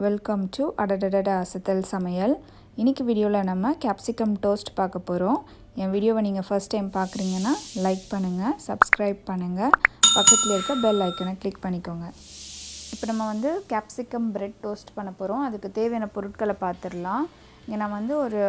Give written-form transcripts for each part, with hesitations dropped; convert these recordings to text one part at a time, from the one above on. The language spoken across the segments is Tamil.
வெல்கம் டு அடடடட அசத்தல் சமையல். இன்றைக்கி வீடியோவில் நம்ம கேப்சிகம் டோஸ்ட் பார்க்க போகிறோம். என் வீடியோவை நீங்கள் ஃபர்ஸ்ட் டைம் பார்க்குறீங்கன்னா லைக் பண்ணுங்கள், சப்ஸ்கிரைப் பண்ணுங்கள், பக்கத்தில் இருக்க பெல் ஐக்கனை கிளிக் பண்ணிக்கோங்க. இப்போ நம்ம கேப்சிகம் பிரெட் டோஸ்ட் பண்ண போகிறோம். அதுக்கு தேவையான பொருட்களை பார்த்துடலாம். இங்கே நான் ஒரு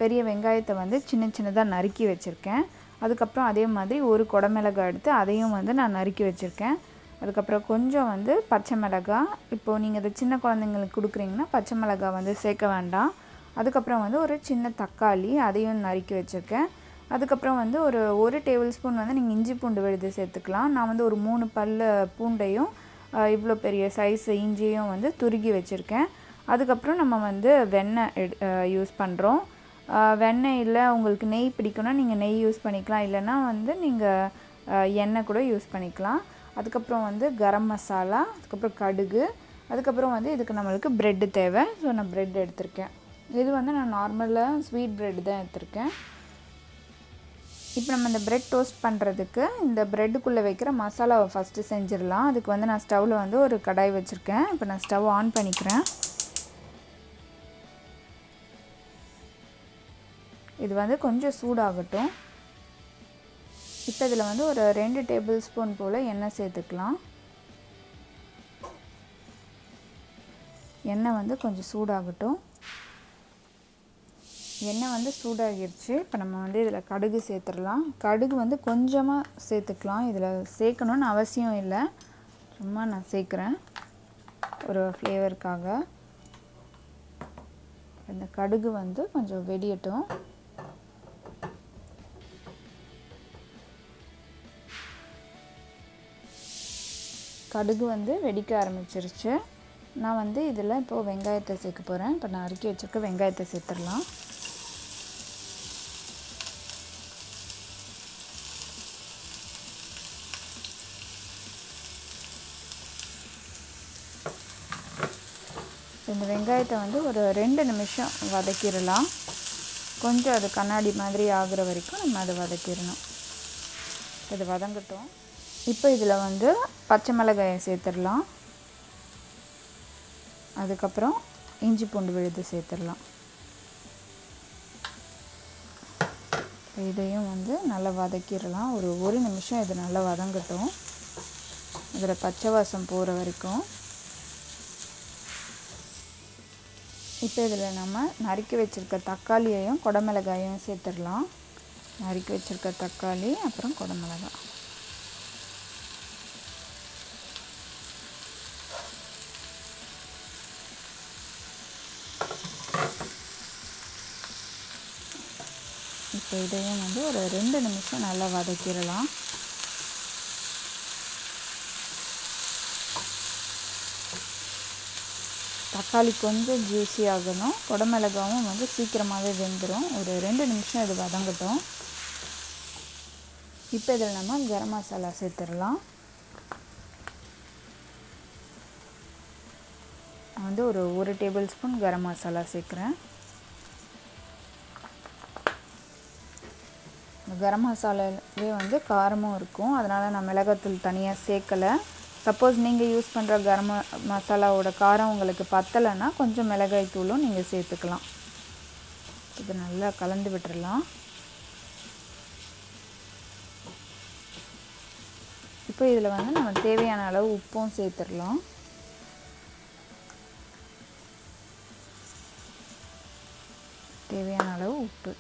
பெரிய வெங்காயத்தை சின்ன சின்னதாக நறுக்கி வச்சுருக்கேன். அதுக்கப்புறம் அதே மாதிரி ஒரு குடமிளகாய் எடுத்து அதையும் நான் நறுக்கி வச்சுருக்கேன். அதுக்கப்புறம் கொஞ்சம் பச்சை மிளகாய். இப்போது நீங்கள் இதை சின்ன குழந்தைங்களுக்கு கொடுக்குறீங்கன்னா பச்சை மிளகாய் சேர்க்க வேண்டாம். அதுக்கப்புறம் ஒரு சின்ன தக்காளி அதையும் நறுக்கி வச்சுருக்கேன். அதுக்கப்புறம் ஒரு டேபிள் ஸ்பூன் நீங்கள் இஞ்சி பூண்டு விழுது சேர்த்துக்கலாம். நான் ஒரு 3 பல் பூண்டையும் இவ்வளோ பெரிய சைஸ் இஞ்சியும் துருகி வச்சுருக்கேன். அதுக்கப்புறம் நம்ம வெண்ணெய் யூஸ் பண்ணுறோம். வெண்ணெய் இல்லை உங்களுக்கு நெய் பிடிக்கும்னா நீங்கள் நெய் யூஸ் பண்ணிக்கலாம், இல்லைன்னா நீங்கள் எண்ணெய் கூட யூஸ் பண்ணிக்கலாம். அதுக்கப்புறம் கரம் மசாலா, அதுக்கப்புறம் கடுகு, அதுக்கப்புறம் இதுக்கு நம்மளுக்கு ப்ரெட்டு தேவை. ஸோ நான் ப்ரெட் எடுத்திருக்கேன். இது நான் நார்மலாக ஸ்வீட் ப்ரெட் தான் எடுத்திருக்கேன். இப்போ நம்ம இந்த ப்ரெட் டோஸ்ட் பண்ணுறதுக்கு இந்த ப்ரெட்டுக்குள்ளே வைக்கிற மசாலாவை ஃபஸ்ட்டு செஞ்சிடலாம். அதுக்கு நான் ஸ்டவ்வில் ஒரு கடாய் வச்சுருக்கேன். இப்போ நான் ஸ்டவ் ஆன் பண்ணிக்கிறேன். இது கொஞ்சம் சூடாகட்டும். இப்போ இதில் ஒரு 2 டேபிள் ஸ்பூன் போல் எண்ணெய் சேர்த்துக்கலாம். எண்ணெய் கொஞ்சம் சூடாகட்டும். எண்ணெய் சூடாகிடுச்சு. இப்போ நம்ம இதில் கடுகு சேர்த்துடலாம். கடுகு கொஞ்சமாக சேர்த்துக்கலாம். இதில் சேர்க்கணுன்னு அவசியம் இல்லை, சும்மா நான் சேர்க்குறேன் ஒரு ஃப்ளேவருக்காக. இந்த கடுகு கொஞ்சம் வெடியட்டும். கடுகு வெடிக்க ஆரம்பிச்சிருச்சு. நான் இதில் இப்போது வெங்காயத்தை சேர்க்க போகிறேன். இப்போ நான் அறுக்கி வச்சுருக்க வெங்காயத்தை சேர்த்துடலாம். இந்த வெங்காயத்தை ஒரு 2 நிமிஷம் வதக்கிடலாம். கொஞ்சம் அது கண்ணாடி மாதிரி ஆகுற வரைக்கும் நம்ம அதை வதக்கிடணும். இது வதங்கட்டும். இப்போ இதில் பச்சை மிளகாயை சேர்த்துடலாம். அதுக்கப்புறம் இஞ்சி பூண்டு விழுது சேர்த்துடலாம். இதையும் நல்லா வதக்கிடலாம். ஒரு நிமிஷம் இது நல்லா வதங்கட்டும், இதில் பச்சை வாசம் போகிற வரைக்கும். இப்போ இதில் நம்ம நறுக்கி வச்சுருக்க தக்காளியையும் குடமிளகாயையும் சேர்த்துடலாம். நறுக்கி வச்சுருக்க தக்காளி, அப்புறம் குடமிளகாய். இப்போ இதையும் ஒரு 2 நிமிஷம் நல்லா வதக்கிடலாம். தக்காளி கொஞ்சம் ஜூஸி ஆகணும். குடமிளகாவும் சீக்கிரமாகவே வெந்துடும். ஒரு 2 நிமிஷம் இது வதங்கட்டும். இப்போ இதில் நம்ம கரம் மசாலா சேர்த்துடலாம். நான் ஒரு டேபிள் ஸ்பூன் கரம் மசாலா சேர்க்குறேன். கரம் மசாலாவே காரமும் இருக்கும், அதனால் நான் மிளகாத்தூள் தனியாக சேர்க்கலை. சப்போஸ் நீங்கள் யூஸ் பண்ணுற கரம் மசாலாவோட காரம் உங்களுக்கு பத்தலைன்னா கொஞ்சம் மிளகாய் தூளும் நீங்கள் சேர்த்துக்கலாம். இது நல்லா கலந்து விட்டுடலாம். இப்போ இதில் நம்ம தேவையான அளவு உப்பும் சேர்த்துடலாம். தேவையான அளவு உப்பு.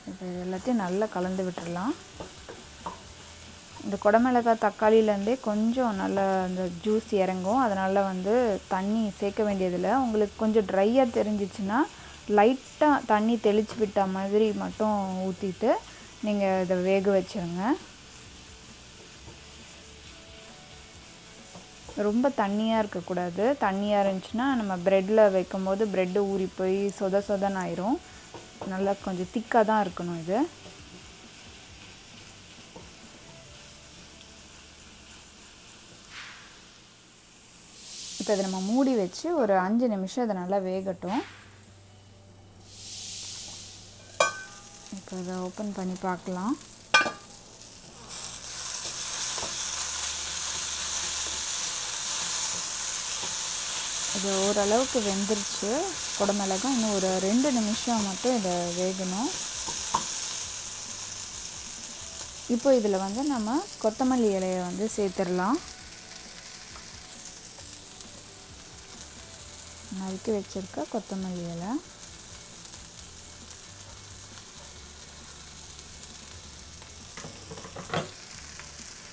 இப்போ இது எல்லாத்தையும் நல்லா கலந்து விட்டுடலாம். இந்த குடமிளகாய் தக்காளியிலேருந்தே கொஞ்சம் நல்லா அந்த ஜூஸ் இறங்கும். அதனால் தண்ணி சேர்க்க வேண்டியதில்லை. உங்களுக்கு கொஞ்சம் ட்ரையாக தெரிஞ்சிச்சுன்னா லைட்டாக தண்ணி தெளித்து விட்ட மாதிரி மட்டும் ஊற்றிட்டு நீங்கள் இதை வேக வச்சுருங்க. ரொம்ப தண்ணியாக இருக்கக்கூடாது. தண்ணியாக இருந்துச்சுன்னா நம்ம ப்ரெட்டில் வைக்கும் போது ப்ரெட்டு ஊறி போய் சொதன்னு ஆயிரும். நல்லா கொஞ்சம் திக்காக தான் இருக்கணும் இது. இப்போ இதை நம்ம மூடி வச்சு ஒரு 5 நிமிஷம் இதை நல்லா வேகட்டும். இப்போ இதை ஓப்பன் பண்ணி பார்க்கலாம். இது ஓரளவுக்கு வெந்துருச்சு. குடமிளகும் இன்னும் ஒரு 2 நிமிஷம் மட்டும் இதை வேகணும். இப்போ இதில் வந்து நம்ம கொத்தமல்லி இலையை வந்து சேர்த்துடலாம். நறுக்கி வச்சுருக்க கொத்தமல்லி இலை.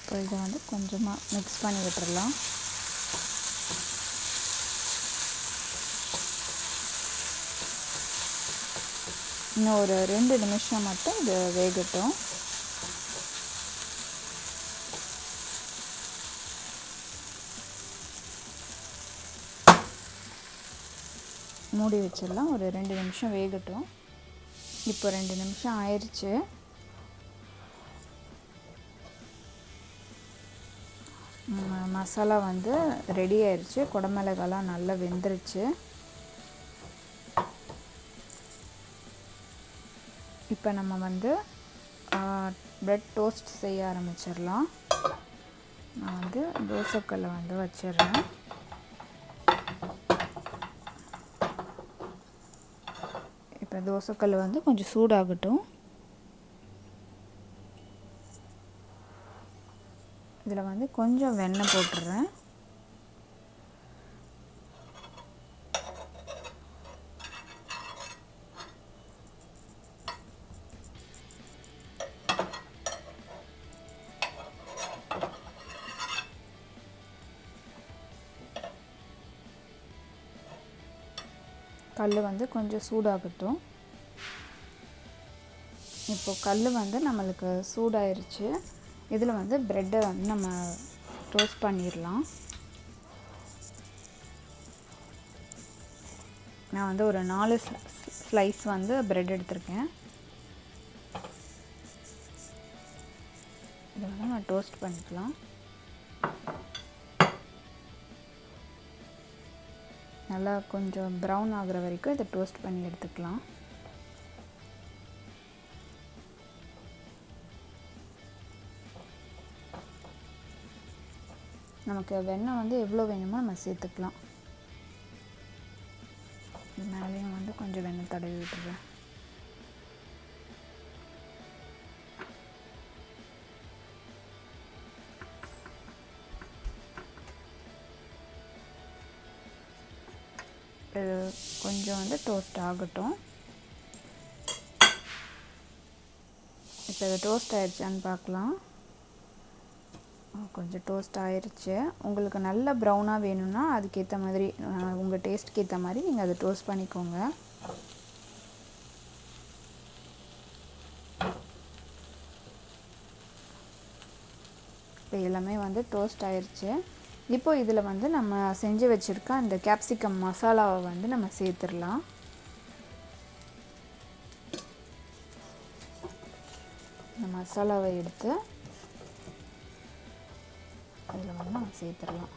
இப்போ இதை வந்து கொஞ்சமாக மிக்ஸ் பண்ணி விட்டுடலாம். இன்னும் ஒரு 2 நிமிஷம் மட்டும் இது வேகட்டும். மூடி வச்சிடலாம். ஒரு 2 நிமிஷம் வேகட்டும். இப்போ 2 நிமிஷம் ஆயிடுச்சு. மசாலா வந்து ரெடி ஆயிடுச்சு. குடமிளகாலாம் நல்லா வெந்துருச்சு. இப்போ நம்ம வந்து பிரெட் டோஸ்ட் செய்ய ஆரம்பிச்சிடலாம். நான் வந்து தோசைக்கல்லை வந்து வச்சிடுறேன். இப்போ தோசைக்கல் வந்து கொஞ்சம் சூடாகட்டும். இதில் வந்து கொஞ்சம் வெண்ணெய் போட்டுடுறேன். கல் வந்து கொஞ்சம் சூடாகட்டும். இப்போ கல் வந்து நம்மளுக்கு சூடாயிருச்சு. இதில் வந்து ப்ரெட்டை வந்து நம்ம டோஸ்ட் பண்ணிடலாம். நான் வந்து ஒரு 4 ஸ்லைஸ் வந்து ப்ரெட் எடுத்திருக்கேன். இதை வந்து நம்ம டோஸ்ட் பண்ணிக்கலாம். நல்லா கொஞ்சம் ப்ரௌன் ஆகிற வரைக்கும் இதை டோஸ்ட் பண்ணி எடுத்துக்கலாம். நமக்கு வெண்ணெய் வந்து எவ்வளோ வேணுமோ நம்ம சேர்த்துக்கலாம். இது மேலேயும் வந்து கொஞ்சம் வெண்ணெய் தடவி விட்டுறேன். இது கொஞ்சம் வந்து டோஸ்ட் ஆகட்டும். இப்போ இது டோஸ்ட் ஆயிடுச்சான்னு பார்க்கலாம். கொஞ்சம் டோஸ்ட் ஆயிடுச்சு. உங்களுக்கு நல்ல ப்ரௌனாக வேணும்னா அதுக்கேற்ற மாதிரி உங்கள் டேஸ்ட்டுக்கு ஏற்ற மாதிரி நீங்கள் அதை டோஸ்ட் பண்ணிக்கோங்க. இப்போ எல்லாமே வந்து டோஸ்ட் ஆயிடுச்சு. இப்போ இதில் வந்து நம்ம செஞ்சு வச்சுருக்க அந்த கேப்சிகம் மசாலாவை வந்து நம்ம சேர்த்துடலாம். இந்த மசாலாவை எடுத்து அதில் வந்து நம்ம சேர்த்துடலாம்.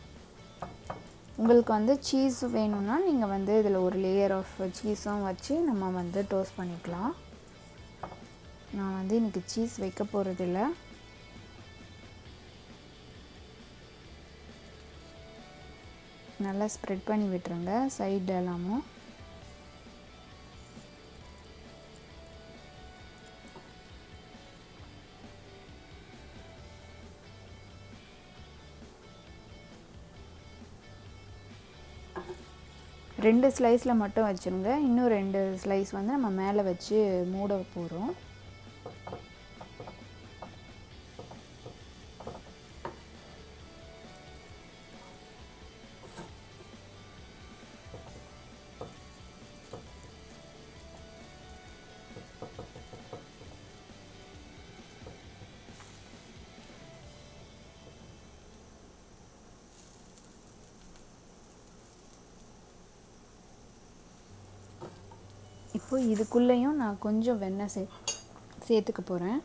உங்களுக்கு வந்து சீஸ் வேணும்னா நீங்கள் வந்து இதில் ஒரு லேயர் ஆஃப் சீஸும் வச்சு நம்ம வந்து டோஸ்ட் பண்ணிக்கலாம். நான் வந்து இன்றைக்கி சீஸ் வைக்க போகிறதில்ல. நல்லா ஸ்ப்ரெட் பண்ணி விட்டுருங்க சைடு எல்லாமும். ரெண்டு ஸ்லைஸில் மட்டும் வச்சுருங்க. இன்னும் 2 ஸ்லைஸ் வந்து நம்ம மேலே வச்சு மூட போகிறோம். இப்போ இதுக்குள்ளேயும் நான் கொஞ்சம் வெண்ணெய் சேர்த்துக்க போகிறேன்.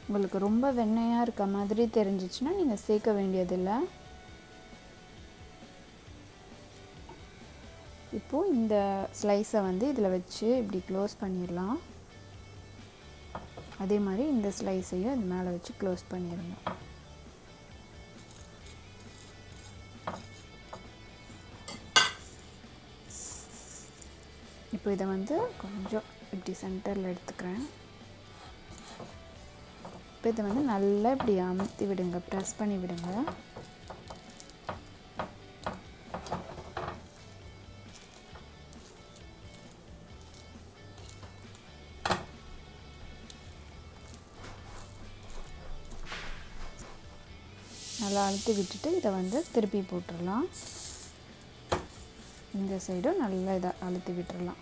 உங்களுக்கு ரொம்ப வெண்ணெயாக இருக்க மாதிரி தெரிஞ்சிச்சுன்னா நீங்கள் சேர்க்க வேண்டியதில்லை. இப்போது இந்த ஸ்லைஸை வந்து இதில் வச்சு இப்படி க்ளோஸ் பண்ணிடலாம். அதே மாதிரி இந்த ஸ்லைஸையும் இது மேலே வச்சு க்ளோஸ் பண்ணிடுங்க. இப்போ இதை வந்து கொஞ்சம் இப்படி சென்டரில் எடுத்துக்கிறேன். இப்போ இதை வந்து நல்லா இப்படி அமுத்தி விடுங்க, ப்ரெஸ் பண்ணி விடுங்க. நல்லா அழுத்தி விட்டுட்டு இதை வந்து திருப்பி போட்டுடலாம். இந்த சைடும் நல்லா இதை அழுத்தி விட்டுடலாம்.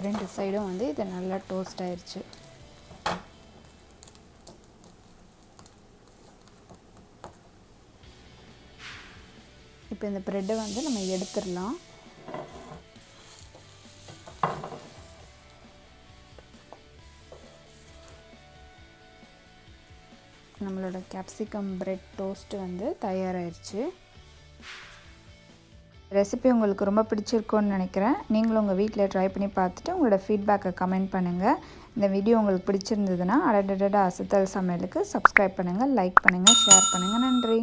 ரெண்டு சைடும் வந்து இது நல்லா டோஸ்ட் ஆயிடுச்சு. இப்போ இந்த ப்ரெட்டை வந்து நம்ம எடுத்துடலாம். நம்மளோட கேப்சிகம் பிரெட் டோஸ்ட் வந்து தயாராகிடுச்சு. ரெசிபி உங்களுக்கு ரொம்ப பிடிச்சிருக்கும்னு நினைக்கிறேன். நீங்களும் உங்கள் வீட்டில் ட்ரை பண்ணி பார்த்துட்டு உங்களோட ஃபீட்பேக்கை கமெண்ட் பண்ணுங்கள். இந்த வீடியோ உங்களுக்கு பிடிச்சிருந்ததுன்னா அடடடா அசத்தல் சமையலுக்கு சப்ஸ்கிரைப் பண்ணுங்கள், லைக் பண்ணுங்கள், ஷேர் பண்ணுங்கள். நன்றி.